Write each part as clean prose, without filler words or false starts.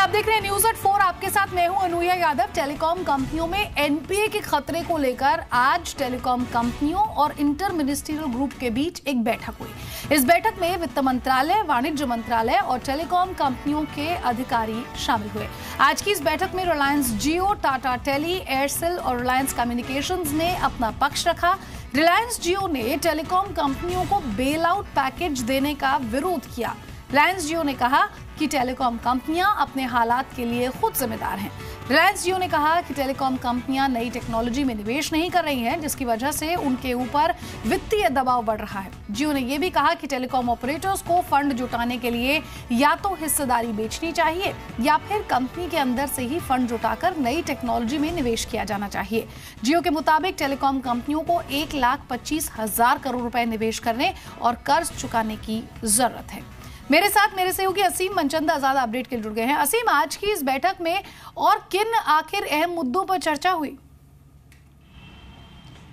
आप देख रहे हैं न्यूज 4। आपके साथ मैं हूं अनुया यादव। टेलीकॉम कंपनियों में एनपीए के खतरे को लेकर आज टेलीकॉम कंपनियों और इंटर मिनिस्ट्रियल ग्रुप के बीच एक बैठक हुई। इस बैठक में वित्त मंत्रालय, वाणिज्य मंत्रालय और टेलीकॉम कंपनियों के अधिकारी शामिल हुए। आज की इस बैठक में रिलायंस जियो, टाटा टेली, एयरसेल और रिलायंस कम्युनिकेशंस ने अपना पक्ष रखा। रिलायंस जियो ने टेलीकॉम कंपनियों को बेल आउट पैकेज देने का विरोध किया। रिलायंस जियो ने कहा कि टेलीकॉम कंपनियां अपने हालात के लिए खुद जिम्मेदार हैं। रिलायंस जियो ने कहा कि टेलीकॉम कंपनियां नई टेक्नोलॉजी में निवेश नहीं कर रही हैं, जिसकी वजह से उनके ऊपर वित्तीय दबाव बढ़ रहा है। जियो ने यह भी कहा कि टेलीकॉम ऑपरेटर्स को फंड जुटाने के लिए या तो हिस्सेदारी बेचनी चाहिए या फिर कंपनी के अंदर से ही फंड जुटाकर नई टेक्नोलॉजी में निवेश किया जाना चाहिए। जियो के मुताबिक टेलीकॉम कंपनियों को 1,25,000 करोड़ रुपए निवेश करने और कर्ज चुकाने की जरूरत है। मेरे साथ मेरे सहयोगी असीम मनचंदा आजाद अपडेट के लिए जुड़ गए हैं। असीम, आज की इस बैठक में और किन आखिर अहम मुद्दों पर चर्चा हुई?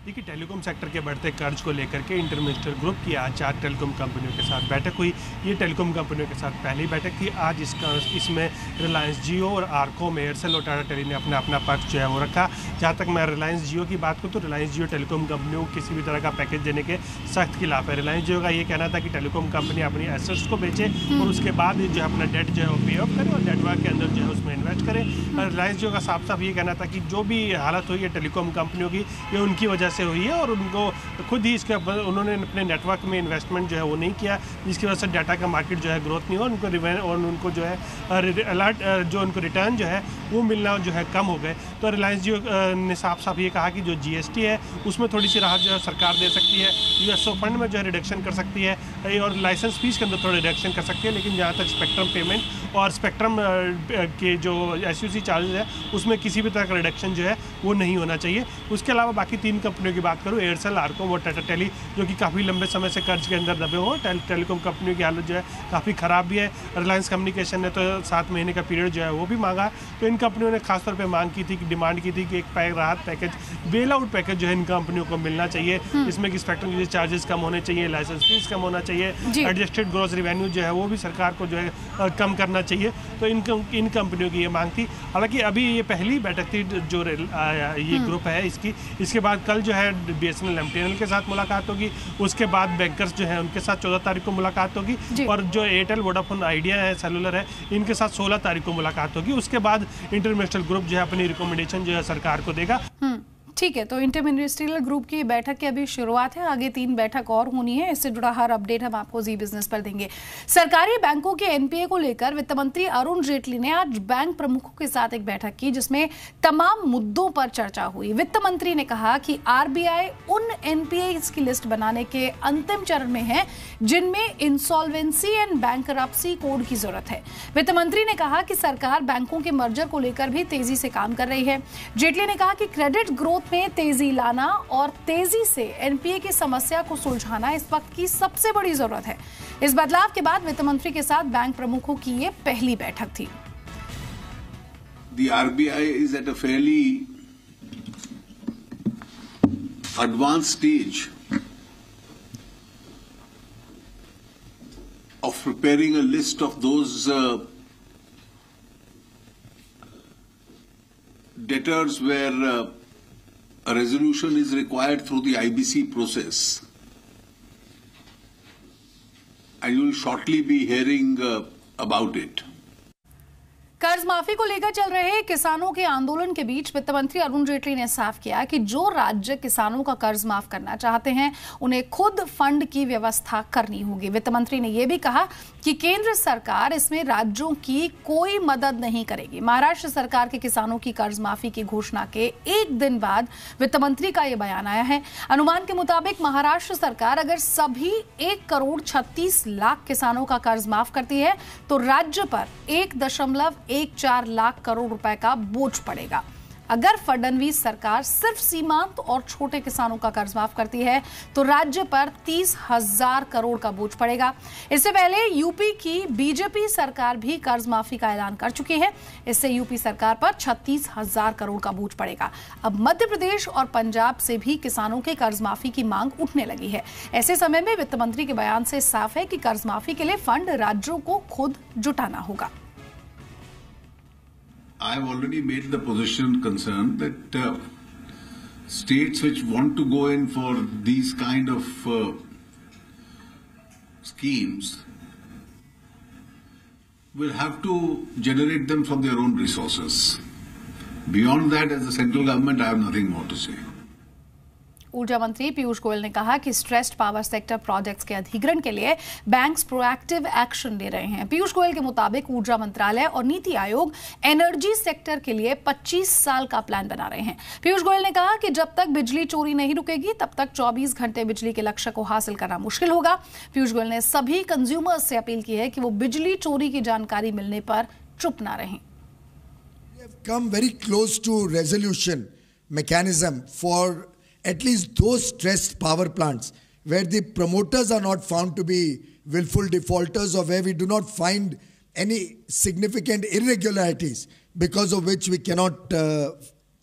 देखिए, टेलीकॉम सेक्टर के बढ़ते कर्ज को लेकर के इंटर मिनिस्ट्रियल ग्रुप की आज 4 टेलीकॉम कंपनियों के साथ बैठक हुई। ये टेलीकॉम कंपनियों के साथ पहली बैठक थी। आज इसमें रिलायंस जियो और आरकॉम, एयरसेल और टाटा टेली ने अपना पक्ष जो है वो रखा। जहाँ तक मैं रिलायंस जियो की बात करूँ तो रिलायंस जियो टेलीकॉम कंपनियों को किसी भी तरह का पैकेज देने के सख्त खिलाफ है। रिलायंस जियो का ये कहना था कि टेलीकॉम कंपनी अपनी एसेट्स को बेचे और उसके बाद जो है अपना डेट जो है वो पे ऑफ करे और नेटवर्क के अंदर जो है उसमें इन्वेस्ट करे। रिलायंस जियो का साफ साफ ये कहना था कि जो भी हालत हुई है टेलीकॉम कंपनियों की, ये उनकी वजह से हुई है और उनको खुद ही इसके उन्होंने अपने नेटवर्क में इन्वेस्टमेंट जो है वो नहीं किया, जिसकी वजह से डाटा का मार्केट जो है ग्रोथ नहीं हुआ। उनको जो है अलर्ट जो उनको रिटर्न जो है वो मिलना जो है कम हो गए। तो रिलायंस जियो ने साफ साफ ये कहा कि जो जीएसटी है उसमें थोड़ी सी राहत जो है सरकार दे सकती है, यूएसओ फंड में जो है रिडक्शन कर सकती है और लाइसेंस फीस के अंदर थोड़ा रिडक्शन कर सकती है। लेकिन जहाँ तक स्पेक्ट्रम पेमेंट और स्पेक्ट्रम के जो एसयूसी चार्जेस है उसमें किसी भी तरह का रिडक्शन जो है वो नहीं होना चाहिए। उसके अलावा बाकी 3 कंपनियों की बात करूँ, एयरसेल, आरकॉम और टाटा टेली, जो कि काफ़ी लंबे समय से कर्ज के अंदर दबे हो। टेलीकॉम कंपनियों की हालत जो है काफ़ी ख़राब भी है। रिलायंस कम्युनिकेशन ने तो 7 महीने का पीरियड जो है वो भी मांगा। तो इन कंपनियों ने खासतौर पे मांग की थी, डिमांड की थी कि एक राहत पैकेज, बेल आउट पैकेज जो है इन कंपनियों को मिलना चाहिए, जिसमें कि स्पेक्ट्रम चार्जेस कम होने चाहिए, लाइसेंस फीस कम होना चाहिए, एडजस्टेड ग्रॉस रिवेन्यू जो है वो भी सरकार को जो है कम करना चाहिए। तो इन कंपनियों की ये मांग थी। हालांकि अभी ये पहली बैठक थी जो ये ग्रुप है इसके बाद कल जो है बीएसएनएल एमटीएनएल के साथ मुलाकात होगी। उसके बाद बैंकर्स जो है उनके साथ 14 तारीख को मुलाकात होगी और जो एयरटेल, वोडाफोन आइडिया है, सेलुलर है, इनके साथ 16 तारीख को मुलाकात होगी। उसके बाद इंटर मिनिस्ट्रियल ग्रुप जो है अपनी रिकमेंडेशन जो है सरकार को देगा। ठीक है, तो इंटर मिनिस्ट्रियल ग्रुप की बैठक की अभी शुरुआत है, आगे 3 बैठक और होनी है। इससे जुड़ा हर अपडेट हम आपको जी बिजनेस पर देंगे। सरकारी बैंकों के एनपीए को लेकर वित्त मंत्री अरुण जेटली ने आज बैंक प्रमुखों के साथ एक बैठक की, जिसमें तमाम मुद्दों पर चर्चा हुई। वित्त मंत्री ने कहा कि आरबीआई उन एनपीए की लिस्ट बनाने के अंतिम चरण में है जिनमें इंसॉल्वेंसी एंड बैंकरप्सी कोड की जरूरत है। वित्त मंत्री ने कहा कि सरकार बैंकों के मर्जर को लेकर भी तेजी से काम कर रही है। जेटली ने कहा कि क्रेडिट ग्रोथ में तेजी लाना और तेजी से एनपीए की समस्या को सुलझाना इस वक्त की सबसे बड़ी जरूरत है। इस बदलाव के बाद वित्त मंत्री के साथ बैंक प्रमुखों की ये पहली बैठक थी। The RBI is at a fairly advanced stage of preparing a list of those debtors where a resolution is required through the IBC process, and you will shortly be hearing about it. कर्ज माफी को लेकर चल रहे किसानों के आंदोलन के बीच वित्त मंत्री अरुण जेटली ने साफ किया कि जो राज्य किसानों का कर्ज माफ करना चाहते हैं उन्हें खुद फंड की व्यवस्था करनी होगी। वित्त मंत्री ने यह भी कहा कि केंद्र सरकार इसमें राज्यों की कोई मदद नहीं करेगी। महाराष्ट्र सरकार के किसानों की कर्ज माफी की घोषणा के एक दिन बाद वित्त मंत्री का यह बयान आया है। अनुमान के मुताबिक महाराष्ट्र सरकार अगर सभी 1,36,00,000 किसानों का कर्ज माफ करती है तो राज्य पर 1.14 लाख करोड़ रुपए का बोझ पड़ेगा। अगर फडणवीस सरकार सिर्फ सीमांत और छोटे किसानों का कर्ज माफ करती है तो राज्य पर 30,000 करोड़ का बोझ पड़ेगा। इससे पहले यूपी की बीजेपी सरकार भी कर्ज माफी का ऐलान कर चुकी है। इससे यूपी सरकार पर 36,000 करोड़ का बोझ पड़ेगा। अब मध्य प्रदेश और पंजाब से भी किसानों के कर्ज माफी की मांग उठने लगी है। ऐसे समय में वित्त मंत्री के बयान से साफ है कि कर्ज माफी के लिए फंड राज्यों को खुद जुटाना होगा। I've already made the position concerned that states which want to go in for these kind of schemes will have to generate them from their own resources. Beyond that, as the central government, I have nothing more to say. ऊर्जा मंत्री पीयूष गोयल ने कहा कि stressed power sector projects के अधिग्रहण के लिए banks proactive action ले रहे हैं। पीयूष गोयल के मुताबिक ऊर्जा मंत्रालय और नीति आयोग एनर्जी सेक्टर के लिए 25 साल का प्लान बना रहे हैं। पीयूष गोयल ने कहा कि जब तक बिजली चोरी नहीं रुकेगी तब तक 24 घंटे बिजली के लक्ष्य को हासिल करना मुश्किल होगा। पीयूष गोयल ने सभी कंज्यूमर्स से अपील की है कि वो बिजली चोरी की जानकारी मिलने पर चुप ना रहें। Come very close to resolution mechanism for at least those stressed power plants where the promoters are not found to be willful defaulters or where we do not find any significant irregularities because of which we cannot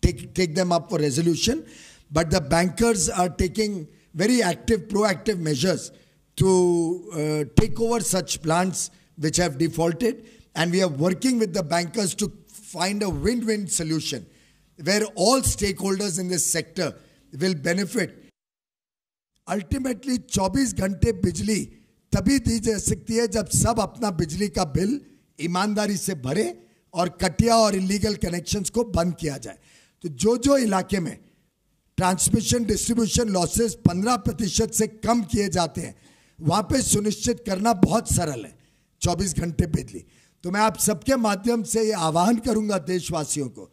take them up for resolution. But the bankers are taking very active, proactive measures to take over such plants which have defaulted, and we are working with the bankers to find a win-win solution where all stakeholders in this sector will benefit. Ultimately 24 घंटे बिजली तभी दी जा सकती है जब सब अपना बिजली का बिल ईमानदारी से भरे और कटिया और इलीगल कनेक्शंस को बंद किया जाए। तो जो इलाके में ट्रांसमिशन डिस्ट्रीब्यूशन लॉसेस 15% से कम किए जाते हैं वहां पे सुनिश्चित करना बहुत सरल है 24 घंटे बिजली। तो मैं आप सबके माध्यम से ये आह्वान करूंगा देशवासियों को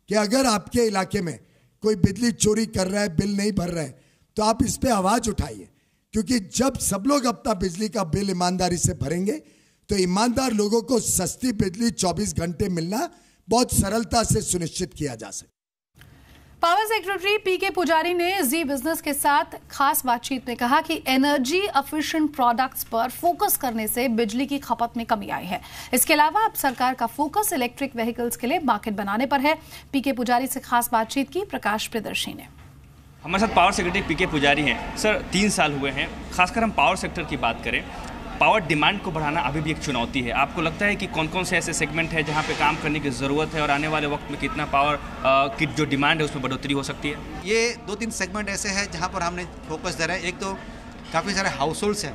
कि अगर आपके इलाके में कोई बिजली चोरी कर रहा है, बिल नहीं भर रहा है, तो आप इस पे आवाज उठाइए, क्योंकि जब सब लोग अपना बिजली का बिल ईमानदारी से भरेंगे तो ईमानदार लोगों को सस्ती बिजली 24 घंटे मिलना बहुत सरलता से सुनिश्चित किया जा सके। पावर सेक्रेटरी पीके पुजारी ने जी बिजनेस के साथ खास बातचीत में कहा कि एनर्जी एफिशिएंट प्रोडक्ट्स पर फोकस करने से बिजली की खपत में कमी आई है। इसके अलावा अब सरकार का फोकस इलेक्ट्रिक व्हीकल्स के लिए मार्केट बनाने पर है। पीके पुजारी से खास बातचीत की प्रकाश प्रियदर्शी ने। हमारे साथ पावर सेक्रेटरी पीके पुजारी हैं। सर 3 साल हुए हैं, खासकर हम पावर सेक्टर की बात करें, पावर डिमांड को बढ़ाना अभी भी एक चुनौती है। आपको लगता है कि कौन कौन से ऐसे सेगमेंट है जहां पे काम करने की ज़रूरत है और आने वाले वक्त में कितना पावर की जो डिमांड है उसमें बढ़ोतरी हो सकती है? ये 2-3 सेगमेंट ऐसे हैं जहां पर हमने फोकस दे रहे हैं। एक तो काफ़ी सारे हाउस होल्ड्स हैं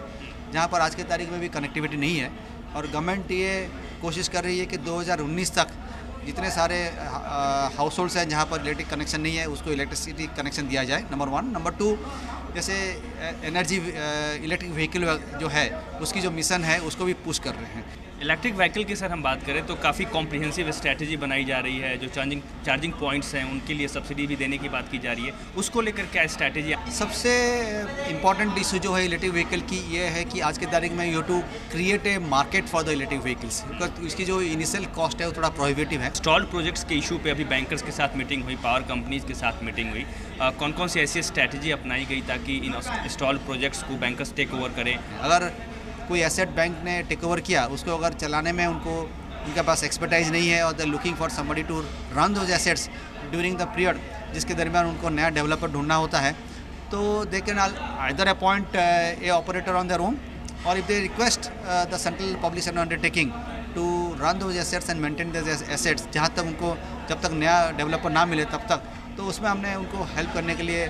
जहां पर आज की तारीख में भी कनेक्टिविटी नहीं है, और गवर्नमेंट ये कोशिश कर रही है कि 2019 तक जितने सारे हाउस होल्ड्स हैं जहाँ पर इलेक्ट्रिक कनेक्शन नहीं है उसको इलेक्ट्रिसिटी कनेक्शन दिया जाए, नंबर 1। नंबर 2, जैसे एनर्जी इलेक्ट्रिक व्हीकल जो है उसकी जो मिशन है उसको भी पुश कर रहे हैं। इलेक्ट्रिक व्हीकल की सर हम बात करें तो काफ़ी कॉम्प्रिहेंसिव स्ट्रैटेजी बनाई जा रही है। जो चार्जिंग पॉइंट्स हैं उनके लिए सब्सिडी भी देने की बात की जा रही है, उसको लेकर क्या स्ट्रैटेजी? सबसे इम्पॉर्टेंट इशू जो है इलेक्ट्रिक व्हीकल की ये है कि आज की तारीख में you to create a market for the electric vehicles, because इसकी जो इनिशियल कॉस्ट है वो थोड़ा प्रोहिबिटिव है। स्टॉल प्रोजेक्ट्स के इशू पे अभी बैंकर्स के साथ मीटिंग हुई, पावर कंपनीज के साथ मीटिंग हुई, कौन कौन सी ऐसी स्ट्रैटेजी अपनाई गई ताकि इन स्टॉल प्रोजेक्ट्स को बैंकर्स टेक ओवर करें? अगर कोई एसेट बैंक ने टेक ओवर किया उसको अगर चलाने में उनके पास एक्सपर्टाइज नहीं है और they looking for somebody to run those assets during the period जिसके दरमियान उनको नया डेवलपर ढूंढना होता है, तो they can either appoint a operator on their own, और if they request the central public sector undertaking to run those assets and maintain those assets, जहाँ तक उनको जब तक नया डेवलपर ना मिले तब तक, तो उसमें हमने उनको हेल्प करने के लिए,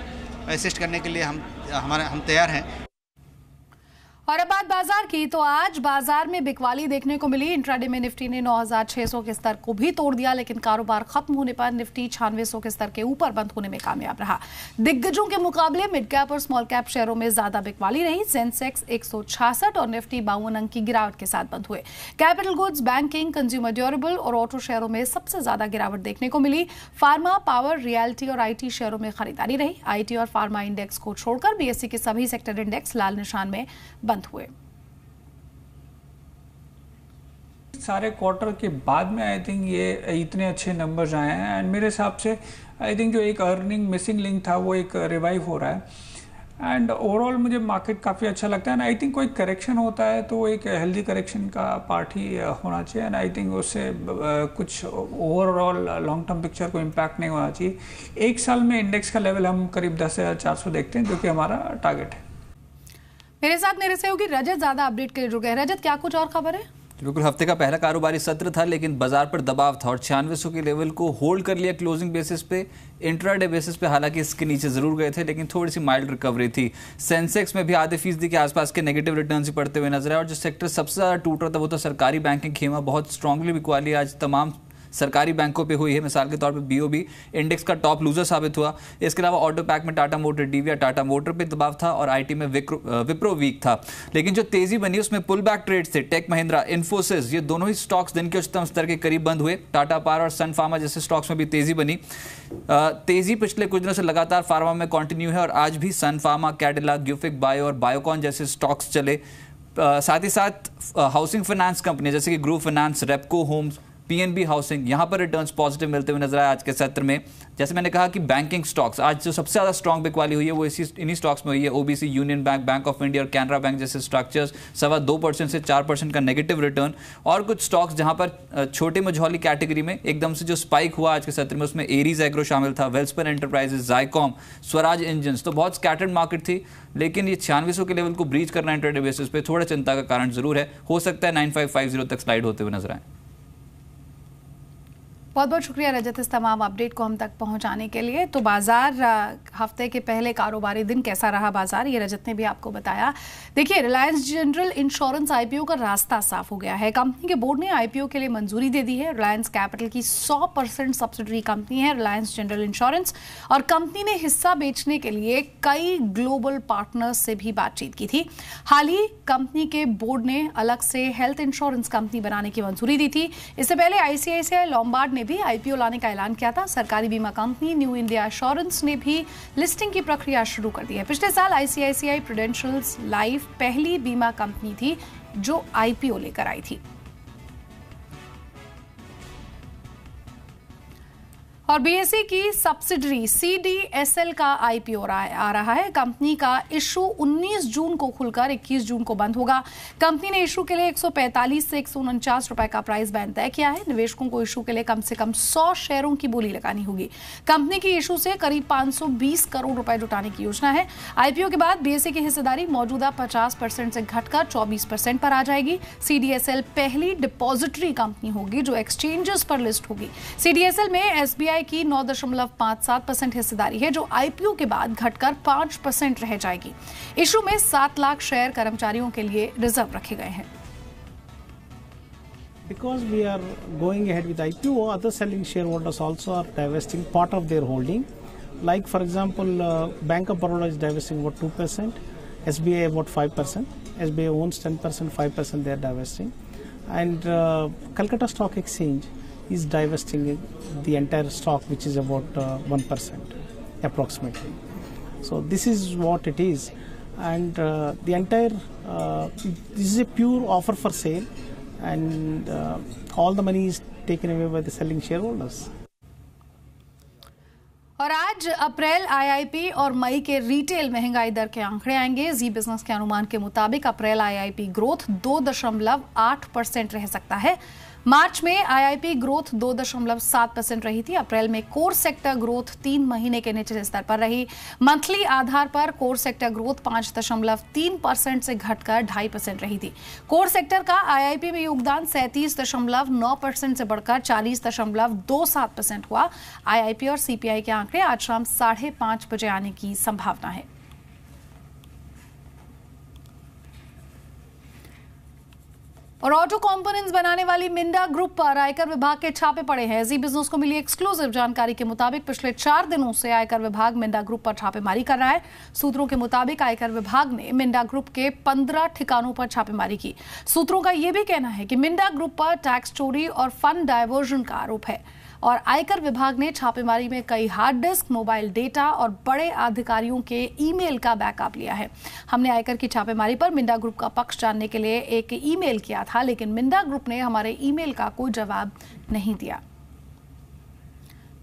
असिस्ट करने के लिए हम तैयार हैं। और अब बात बाजार की, तो आज बाजार में बिकवाली देखने को मिली। इंट्राडे में निफ्टी ने 9,600 के स्तर को भी तोड़ दिया, लेकिन कारोबार खत्म होने पर निफ्टी 9600 के स्तर के ऊपर बंद होने में कामयाब रहा। दिग्गजों के मुकाबले मिड कैप और स्मॉल कैप शेयरों में ज्यादा बिकवाली रही। सेंसेक्स 166 और निफ्टी 52 अंक की गिरावट के साथ बंद हुए। Capital goods, banking, consumer durable और ऑटो शेयरों में सबसे ज्यादा गिरावट देखने को मिली। फार्मा, पावर, रियल्टी और आईटी शेयरों में खरीदारी रही। आईटी और फार्मा इंडेक्स को छोड़कर बीएसई के सभी सेक्टर इंडेक्स लाल निशान में बंद हुए। सारे क्वार्टर के बाद में आई थिंक ये इतने अच्छे नंबर्स आए हैं, एंड मेरे हिसाब से आई थिंक जो एक अर्निंग मिसिंग लिंक था वो एक रिवाइव हो रहा है, एंड ओवरऑल मुझे मार्केट काफ़ी अच्छा लगता है। एंड आई थिंक कोई करेक्शन होता है तो एक हेल्दी करेक्शन का पार्ट ही होना चाहिए, एंड आई थिंक उससे कुछ ओवरऑल लॉन्ग टर्म पिक्चर को इम्पैक्ट नहीं होना चाहिए। एक साल में इंडेक्स का लेवल हम करीब 10,400 देखते हैं, जो कि हमारा टारगेट है। मेरे साथ मेरे सहयोगी रजत ज्यादा अपडेट के लिए जुड़ गए। रजत, क्या कुछ और खबर है? बिल्कुल, हफ्ते का पहला कारोबारी सत्र था लेकिन बाजार पर दबाव था और 9600 के लेवल को होल्ड कर लिया क्लोजिंग बेसिस पे। इंट्राडे बेसिस पे हालांकि इसके नीचे जरूर गए थे लेकिन थोड़ी सी माइल्ड रिकवरी थी। सेंसेक्स में भी आधे फीसदी के आसपास के नेगेटिव रिटर्न्स ही पड़ते हुए नजर आए और जो सेक्टर सबसे ज्यादा टूट रहा था वो तो सरकारी बैंकिंग। खेमा बहुत स्ट्रांगली बिकवाली आज तमाम सरकारी बैंकों पे हुई है। मिसाल के तौर पे बीओबी इंडेक्स का टॉप लूजर साबित हुआ। इसके अलावा ऑटो पैक में Tata motor, DVR Tata motor पे दबाव था और आईटी में विप्रो वीक था। लेकिन जो तेजी बनी उसमें पुल बैक ट्रेड्स थे। टेक महिंद्रा, इन्फोसिस, ये दोनों ही स्टॉक्स दिन के उच्चतम स्तर के करीब बंद हुए। टाटा पावर और सन फार्मा जैसे स्टॉक्स में भी तेजी बनी। तेजी पिछले कुछ दिनों से लगातार फार्मा में कंटिन्यू है और आज भी सन फार्मा, कैडिला, ग्यूफिक बायो और बायोकॉन जैसे स्टॉक्स चले। साथ ही साथ हाउसिंग फाइनेंस कंपनी जैसे कि ग्रुप फाइनेंस, रेपको होम्स, पीएनबी हाउसिंग, यहां पर रिटर्न्स पॉजिटिव मिलते हुए नजर आए आज के सत्र में। जैसे मैंने कहा कि बैंकिंग स्टॉक्स आज जो सबसे ज्यादा स्ट्रांग बिकवाली हुई है वो इन्हीं स्टॉक्स में हुई है। OBC, union bank, bank of India और कैनरा बैंक जैसे स्ट्रक्चर्स 2.25% से 4% का नेगेटिव रिटर्न। और कुछ स्टॉक्स जहां पर छोटे मझौली कैटेगरी में एकदम से जो स्पाइक हुआ आज के सत्र में उसमें एरीज एग्रो शामिल था, वेल्सपन एंटरप्राइजेस, जायकॉम, स्वराज इंजन्स। तो बहुत स्कैटर्ड मार्केट थी लेकिन ये 9600 के लेवल को ब्रीच करना इंट्राडे बेसिस पे थोड़ा चिंता का कारण जरूर है। हो सकता है 9550 तक स्लाइड होते हुए नजर आए। बहुत बहुत शुक्रिया रजत इस तमाम अपडेट को हम तक पहुंचाने के लिए। तो बाजार हफ्ते के पहले कारोबारी दिन कैसा रहा बाजार, ये रजत ने भी आपको बताया। देखिए, रिलायंस जनरल इंश्योरेंस आईपीओ का रास्ता साफ हो गया है। कंपनी के बोर्ड ने आईपीओ के लिए मंजूरी दे दी है। रिलायंस कैपिटल की 100% सब्सिडरी कंपनी है रिलायंस जनरल इंश्योरेंस और कंपनी ने हिस्सा बेचने के लिए कई ग्लोबल पार्टनर्स से भी बातचीत की थी। हाल ही कंपनी के बोर्ड ने अलग से हेल्थ इंश्योरेंस कंपनी बनाने की मंजूरी दी थी। इससे पहले आईसीआईसीआई लॉम्बार्ड ने भी आईपीओ लाने का ऐलान किया था। सरकारी बीमा कंपनी न्यू इंडिया एश्योरेंस ने भी लिस्टिंग की प्रक्रिया शुरू कर दी है। पिछले साल आईसीआईसीआई प्रूडेंशियल लाइफ पहली बीमा कंपनी थी जो आईपीओ लेकर आई थी। और बीएसई की सब्सिडरी सीडीएसएल का आईपीओ आ रहा है। कंपनी का इशू 19 जून को खुलकर 21 जून को बंद होगा। कंपनी ने इशू के लिए 145 से 149 रुपए का प्राइस बैंड तय किया है। निवेशकों को इशू के लिए कम से कम 100 शेयरों की बोली लगानी होगी। कंपनी की इशू से करीब 520 करोड़ रुपए जुटाने की योजना है। आईपीओ के बाद बीएसई की हिस्सेदारी मौजूदा 50% से घटकर 24% पर आ जाएगी। सीडीएसएल पहली डिपॉजिटरी कंपनी होगी जो एक्सचेंजेस पर लिस्ट होगी। सीडीएसएल में एसबीआई की 9.57% हिस्सेदारी है जो आईपीओ के बाद घटकर 5% रह जाएगी। इशू में 7 लाख शेयर कर्मचारियों के लिए रिजर्व रखे गए हैं। Because we are going ahead with IPO, other selling shareholders also are divesting part of their holding. Like for example, Bank of Baroda is divesting about 2%, SBI about 5%. SBI owns 10%, 5% they are divesting, and Calcutta Stock Exchange is divesting the entire stock, which is about 1% approximately. So this is what it is, and the entire this is a pure offer for sale, and all the money is taken away by the selling shareholders. और आज अप्रैल IIP और मई के retail महंगाई दर के आंकड़े आएंगे। जी business के अनुमान के मुताबिक अप्रैल आईआईपी ग्रोथ 2.8% रह सकता है। मार्च में आईआईपी ग्रोथ 2.7% रही थी। अप्रैल में कोर सेक्टर ग्रोथ 3 महीने के निचले स्तर पर रही। मंथली आधार पर कोर सेक्टर ग्रोथ 5.3% से घटकर 2.5% रही थी। कोर सेक्टर का आईआईपी में योगदान 37.9% से बढ़कर 40.27% हुआ। आईआईपी और सीपीआई के आंकड़े आज शाम 5:30 बजे आने की संभावना है। और ऑटो कंपोनेंट्स बनाने वाली मिंडा ग्रुप पर आयकर विभाग के छापे पड़े हैं। जी बिजनेस को मिली एक्सक्लूसिव जानकारी के मुताबिक पिछले 4 दिनों से आयकर विभाग मिंडा ग्रुप पर छापेमारी कर रहा है। सूत्रों के मुताबिक आयकर विभाग ने मिंडा ग्रुप के 15 ठिकानों पर छापेमारी की। सूत्रों का यह भी कहना है कि मिंडा ग्रुप पर टैक्स चोरी और फंड डायवर्जन का आरोप है और आयकर विभाग ने छापेमारी में कई हार्ड डिस्क, मोबाइल डेटा और बड़े अधिकारियों के ईमेल का बैकअप लिया है। हमने आयकर की छापेमारी पर मिंडा ग्रुप का पक्ष जानने के लिए एक ईमेल किया था, लेकिन मिंडा ग्रुप ने हमारे ईमेल का कोई जवाब नहीं दिया।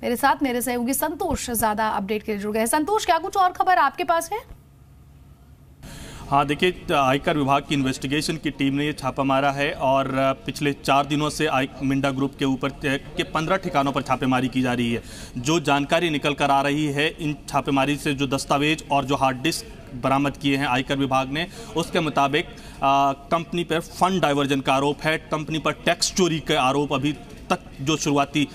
मेरे साथ मेरे सहयोगी संतोष ज्यादा अपडेट के लिए जुड़ गए। संतोष, क्या कुछ और खबर आपके पास है? हाँ देखिए, आयकर विभाग की इन्वेस्टिगेशन की टीम ने ये छापा मारा है और पिछले 4 दिनों से मिंडा ग्रुप के ऊपर के 15 ठिकानों पर छापेमारी की जा रही है। जो जानकारी निकल कर आ रही है इन छापेमारी से, जो दस्तावेज और जो हार्ड डिस्क बरामद किए हैं आयकर विभाग ने, उसके मुताबिक कंपनी पर फंड डाइवर्जन का आरोप है, कंपनी पर टैक्स चोरी के आरोप अभी तक जो शुरुआती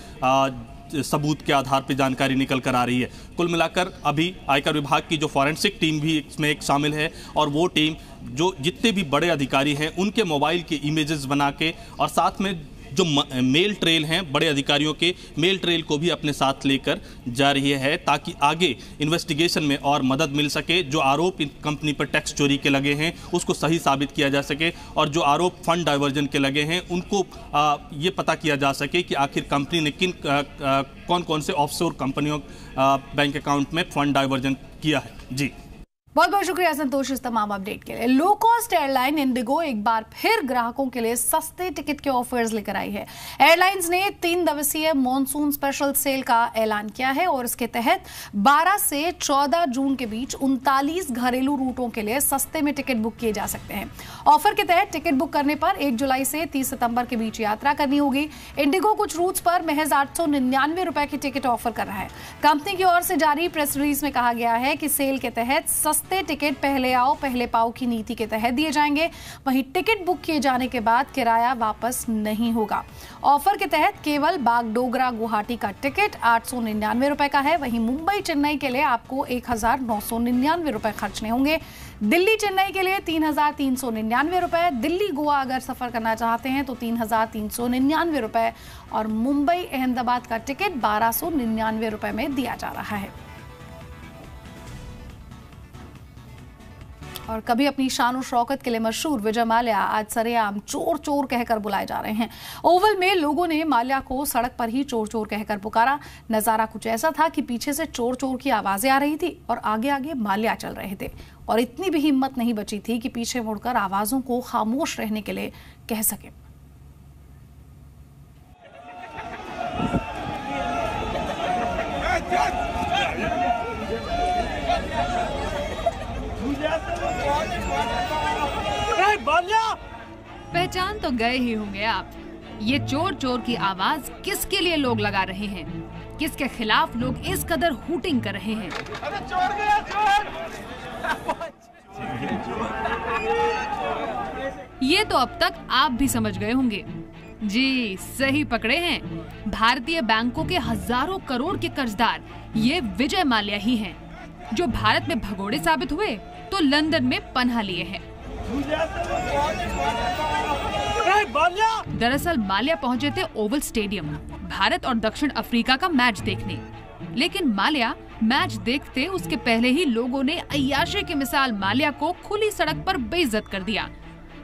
सबूत के आधार पर जानकारी निकल कर आ रही है। कुल मिलाकर अभी आयकर विभाग की जो फॉरेंसिक टीम भी इसमें एक शामिल है और वो टीम जो जितने भी बड़े अधिकारी हैं उनके मोबाइल के इमेजेस बना के और साथ में जो मेल ट्रेल हैं बड़े अधिकारियों के मेल ट्रेल को भी अपने साथ लेकर जा रही है ताकि आगे इन्वेस्टिगेशन में और मदद मिल सके। जो आरोप इन कंपनी पर टैक्स चोरी के लगे हैं उसको सही साबित किया जा सके और जो आरोप फंड डाइवर्जन के लगे हैं उनको ये पता किया जा सके कि आखिर कंपनी ने कौन कौन से ऑफशोर कंपनियों बैंक अकाउंट में फंड डाइवर्जन किया है। जी बहुत बहुत शुक्रिया संतोष इस तमाम अपडेट के लिए। लो कॉस्ट एयरलाइन इंडिगो एक बार फिर ग्राहकों के लिए सस्ते टिकट के ऑफर्स लेकर आई है। एयरलाइंस ने 3 दिवसीय मॉनसून स्पेशल सेल का ऐलान किया है और इसके तहत 12 से 14 जून के बीच 39 घरेलू रूटों के लिए सस्ते में टिकट बुक किए जा सकते हैं। ऑफर के तहत टिकट बुक करने पर 1 जुलाई से 30 सितंबर के बीच यात्रा करनी होगी। इंडिगो कुछ रूट्स पर महज 899 रुपए की टिकट ऑफर कर रहा है। कंपनी की ओर से जारी प्रेस रिलीज में कहा गया है कि सेल के तहत सस्ते टिकट पहले आओ पहले पाओ की नीति के तहत दिए जाएंगे। वहीं टिकट बुक किए जाने के बाद किराया वापस नहीं होगा। ऑफर के तहत केवल बागडोगरा गुवाहाटी का टिकट 899 रुपए का है। वहीं मुंबई चेन्नई के लिए आपको 1999 रुपए खर्चने होंगे। दिल्ली चेन्नई के लिए 3399 रुपए, दिल्ली गोवा अगर सफर करना चाहते हैं तो 3399 रुपए और मुंबई अहमदाबाद का टिकट 1299 रुपए में दिया जा रहा है। और कभी अपनी शान और शौकत के लिए मशहूर विजय माल्या आज सरेआम चोर चोर कहकर बुलाए जा रहे हैं। ओवल में लोगों ने माल्या को सड़क पर ही चोर चोर कहकर पुकारा। नजारा कुछ ऐसा था कि पीछे से चोर चोर की आवाजें आ रही थी और आगे आगे माल्या चल रहे थे और इतनी भी हिम्मत नहीं बची थी कि पीछे मुड़कर आवाजों को खामोश रहने के लिए कह सके। पहचान तो गए ही होंगे आप। ये चोर चोर की आवाज किसके लिए लोग लगा रहे हैं, किसके खिलाफ लोग इस कदर हूटिंग कर रहे हैं। अरे चोर गया चोर! ये तो अब तक आप भी समझ गए होंगे। जी सही पकड़े हैं, भारतीय बैंकों के हजारों करोड़ के कर्जदार ये विजय माल्या ही हैं, जो भारत में भगोड़े साबित हुए तो लंदन में पनाह लिए हैं। दरअसल माल्या पहुंचे थे ओवल स्टेडियम भारत और दक्षिण अफ्रीका का मैच देखने, लेकिन माल्या मैच देखते उसके पहले ही लोगों ने अय्याशी की मिसाल माल्या को खुली सड़क पर बेइज्जत कर दिया।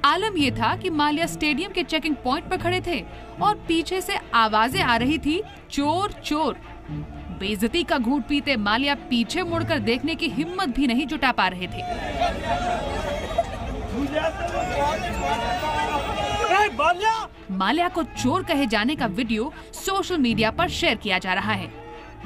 आलम ये था कि माल्या स्टेडियम के चेकिंग पॉइंट पर खड़े थे और पीछे से आवाजें आ रही थी चोर चोर। बेइज्जती का घूंट पीते माल्या पीछे मुड़कर देखने की हिम्मत भी नहीं जुटा पा रहे थे। माल्या को चोर कहे जाने का वीडियो सोशल मीडिया पर शेयर किया जा रहा है।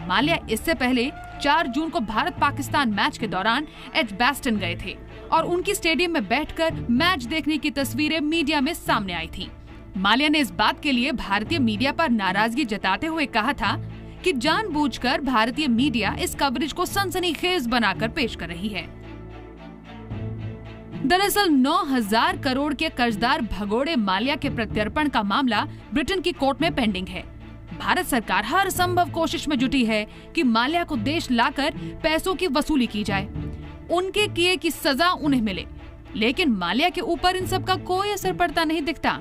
माल्या इससे पहले 4 जून को भारत पाकिस्तान मैच के दौरान एजबैस्टन गए थे और उनकी स्टेडियम में बैठकर मैच देखने की तस्वीरें मीडिया में सामने आई थी। माल्या ने इस बात के लिए भारतीय मीडिया पर नाराजगी जताते हुए कहा था कि जानबूझकर भारतीय मीडिया इस कवरेज को सनसनीखेज बनाकर पेश कर रही है। दरअसल 9000 करोड़ के कर्जदार भगोड़े माल्या के प्रत्यर्पण का मामला ब्रिटेन की कोर्ट में पेंडिंग है। भारत सरकार हर संभव कोशिश में जुटी है कि माल्या को देश लाकर पैसों की वसूली की जाए, उनके किए की सजा उन्हें मिले, लेकिन माल्या के ऊपर इन सब का कोई असर पड़ता नहीं दिखता।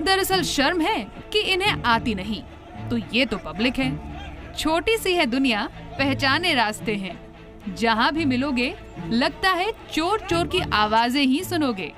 दरअसल शर्म है कि इन्हें आती नहीं, तो ये तो पब्लिक है। छोटी सी है दुनिया, पहचाने रास्ते हैं, जहाँ भी मिलोगे लगता है चोर चोर की आवाजें ही सुनोगे।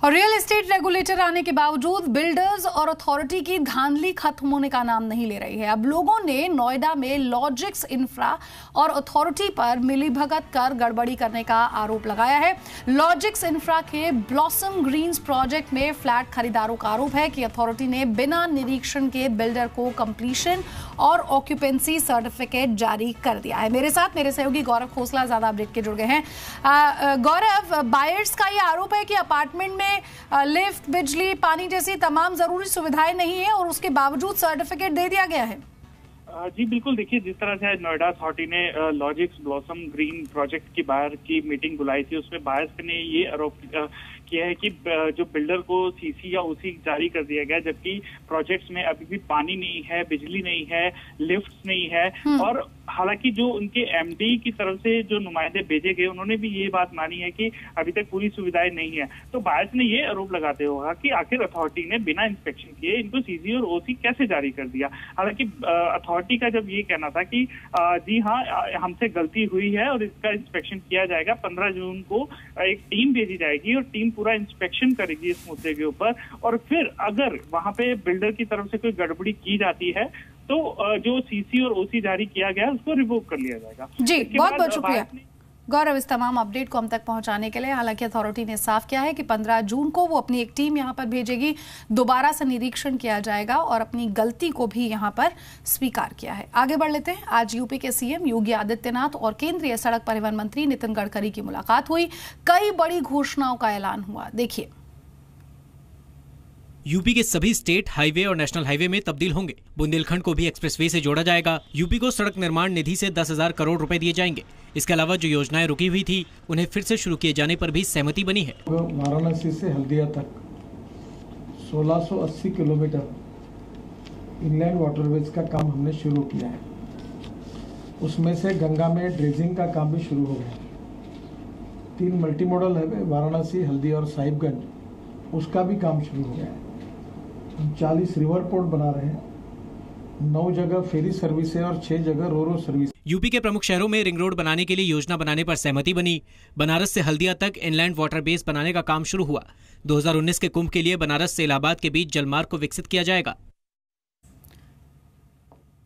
और रियल एस्टेट रेगुलेटर आने के बावजूद बिल्डर्स और अथॉरिटी की धांधली खत्म होने का नाम नहीं ले रही है। अब लोगों ने नोएडा में लॉजिक्स इंफ्रा और अथॉरिटी पर मिलीभगत कर गड़बड़ी करने का आरोप लगाया है। लॉजिक्स इंफ्रा के ब्लॉसम ग्रीन्स प्रोजेक्ट में फ्लैट खरीदारों का आरोप है कि अथॉरिटी ने बिना निरीक्षण के बिल्डर को कंप्लीशन और ऑक्यूपेंसी सर्टिफिकेट जारी कर दिया है। मेरे साथ मेरे सहयोगी गौरव खोसला ज्यादा अपडेट के जुड़ गए हैं। गौरव, बायर्स का यह आरोप है कि अपार्टमेंट में लिफ्ट, बिजली, पानी जैसी तमाम जरूरी सुविधाएं नहीं है और उसके बावजूद सर्टिफिकेट दे दिया गया है। जी बिल्कुल, देखिए जिस तरह से आज नोएडा अथॉरिटी ने लॉजिक्स ब्लॉसम ग्रीन प्रोजेक्ट की बाहर की मीटिंग बुलाई थी, उसमें बायर्स ने ये आरोप किया है कि जो बिल्डर को सीसी या ओसी जारी कर दिया गया, जबकि प्रोजेक्ट्स में अभी भी पानी नहीं है, बिजली नहीं है, लिफ्ट्स नहीं है। और हालांकि जो उनके एमडी की तरफ से जो नुमाइंदे भेजे गए, उन्होंने भी ये बात मानी है कि अभी तक पूरी सुविधाएं नहीं है। तो बायर्स ने ये आरोप लगाते हुए कि आखिर अथॉरिटी ने बिना इंस्पेक्शन किए इनको सीसी और ओसी कैसे जारी कर दिया। हालांकि अथॉरिटी का जब ये कहना था कि जी हाँ, हमसे गलती हुई है और इसका इंस्पेक्शन किया जाएगा, 15 जून को एक टीम भेजी जाएगी और टीम पूरा इंस्पेक्शन करेगी इस मुद्दे के ऊपर, और फिर अगर वहां पे बिल्डर की तरफ से कोई गड़बड़ी की जाती है तो जो सीसी और ओसी जारी किया गया है उसको रिवोक कर लिया जाएगा। जी बहुत बहुत शुक्रिया गौरव इस तमाम अपडेट को हम तक पहुंचाने के लिए। हालांकि अथॉरिटी ने साफ किया है कि 15 जून को वो अपनी एक टीम यहां पर भेजेगी, दोबारा से निरीक्षण किया जाएगा और अपनी गलती को भी यहां पर स्वीकार किया है। आगे बढ़ लेते हैं। आज यूपी के सीएम योगी आदित्यनाथ और केंद्रीय सड़क परिवहन मंत्री नितिन गडकरी की मुलाकात हुई। कई बड़ी घोषणाओं का ऐलान हुआ, देखिए। यूपी के सभी स्टेट हाईवे और नेशनल हाईवे में तब्दील होंगे। बुंदेलखंड को भी एक्सप्रेसवे से जोड़ा जाएगा। यूपी को सड़क निर्माण निधि से 10,000 करोड़ रुपए दिए जाएंगे। इसके अलावा जो योजनाएं रुकी हुई थी उन्हें फिर से शुरू किए जाने पर भी सहमति बनी है। वाराणसी से हल्दिया तक 1680 किलोमीटर इनलैंड वाटरवेज का काम हमने शुरू किया है। उसमें से गंगा में ड्रेजिंग का काम भी शुरू हो गया। 3 multi modal highway Varanasi, Haldia और साहिबगंज, उसका भी काम शुरू हो गया है। 40 रिवर पोर्ट बना रहे हैं, 9 जगह फेरी सर्विस है और 6 जगह रोरो सर्विस। यूपी के प्रमुख शहरों में रिंग रोड बनाने के लिए योजना बनाने पर सहमति बनी। बनारस से हल्दिया तक इनलैंड वाटर बेस बनाने का काम शुरू हुआ। 2019 के कुंभ के लिए बनारस से इलाहाबाद के बीच जलमार्ग को विकसित किया जाएगा।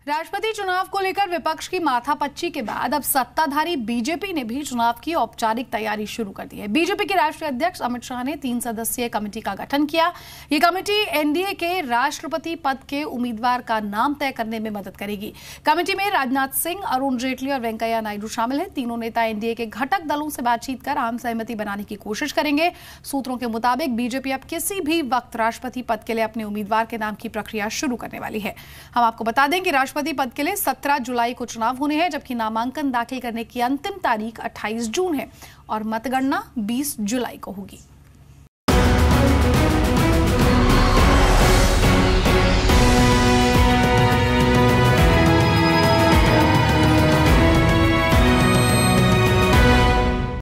राष्ट्रपति चुनाव को लेकर विपक्ष की माथापच्ची के बाद अब सत्ताधारी बीजेपी ने भी चुनाव की औपचारिक तैयारी शुरू कर दी है। बीजेपी के राष्ट्रीय अध्यक्ष अमित शाह ने 3 सदस्यीय कमेटी का गठन किया। ये कमेटी एनडीए के राष्ट्रपति पद के उम्मीदवार का नाम तय करने में मदद करेगी। कमेटी में राजनाथ सिंह, अरुण जेटली और वेंकैया नायडू शामिल हैं। तीनों नेता एनडीए के घटक दलों से बातचीत कर आम सहमति बनाने की कोशिश करेंगे। सूत्रों के मुताबिक बीजेपी अब किसी भी वक्त राष्ट्रपति पद के लिए अपने उम्मीदवार के नाम की प्रक्रिया शुरू करने वाली है। हम आपको बता दें कि राष्ट्रपति पद के लिए 17 जुलाई को चुनाव होने हैं, जबकि नामांकन दाखिल करने की अंतिम तारीख 28 जून है और मतगणना 20 जुलाई को होगी।